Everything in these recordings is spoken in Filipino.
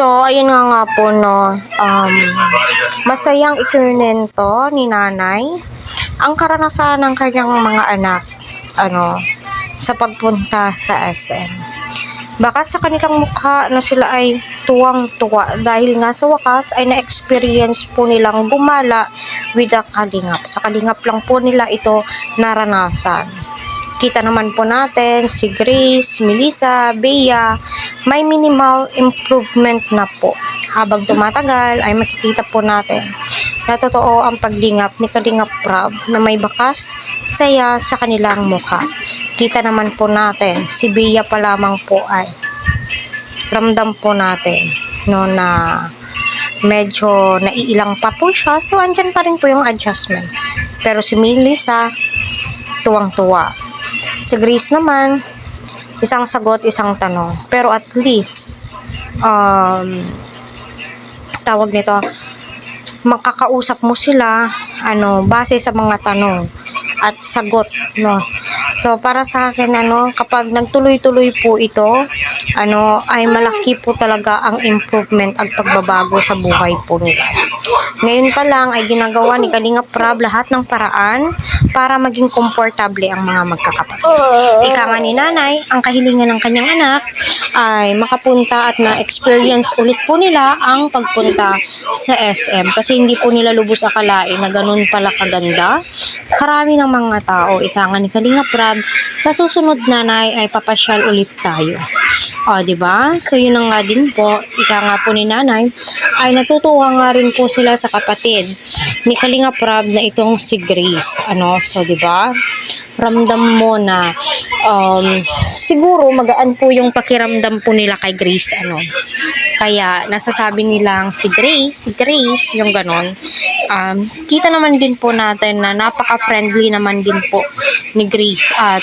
So, ayun nga po, no, masayang ikinento ni nanay ang karanasan ng kanyang mga anak, sa pagpunta sa SM. Baka sa kanilang mukha na sila ay tuwang-tuwa dahil nga sa wakas ay na-experience po nilang gumala with the Kalingap. Sa Kalingap lang po nila ito naranasan. Kita naman po natin si Grace, Melissa, Bea, may minimal improvement na po. Habang tumatagal ay makikita po natin na totoo ang paglingap ni Kalingap Prab na may bakas saya sa kanilang mukha. Kita naman po natin si Bea pa lamang po ay ramdam po natin na medyo naiilang pa po siya, so andyan pa rin po yung adjustment. Pero si Melissa tuwang-tuwa. Si Grace naman, isang sagot, isang tanong. Pero at least, tawag nito, makakausap mo sila, base sa mga tanong at sagot, no. So, para sa akin, kapag nagtuloy-tuloy po ito, ay malaki po talaga ang improvement at pagbabago sa buhay po nila. Ngayon pa lang ay ginagawa ni Kalingap Prab lahat ng paraan para maging komportable ang mga magkakapatid. Ika nga ni nanay, ang kahilingan ng kanyang anak ay makapunta at na-experience ulit po nila ang pagpunta sa SM. Kasi hindi po nila lubos akalain na ganun pala kaganda. Karami ng mga tao, ika nga ni Kalingap Prab, sa susunod nanay ay papasyal ulit tayo. Diba? So, yun na nga din po, ika nga po ni nanay, ay natutuwa nga rin po sila sa kapatid ni Kalingap Prab na itong si Grace. So, diba? Ramdam mo na siguro magaan po yung pakiramdam po nila kay Grace. Kaya, nasasabi nilang si Grace, yung ganon. Kita naman din po natin na napaka-friendly naman din po ni Grace at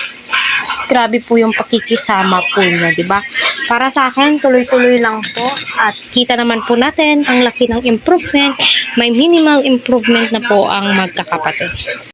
grabe po yung pakikisama po niya, diba? Para sa akin, tuloy-tuloy lang po at kita naman po natin ang laki ng improvement. May minimal improvement na po ang magkakapatid.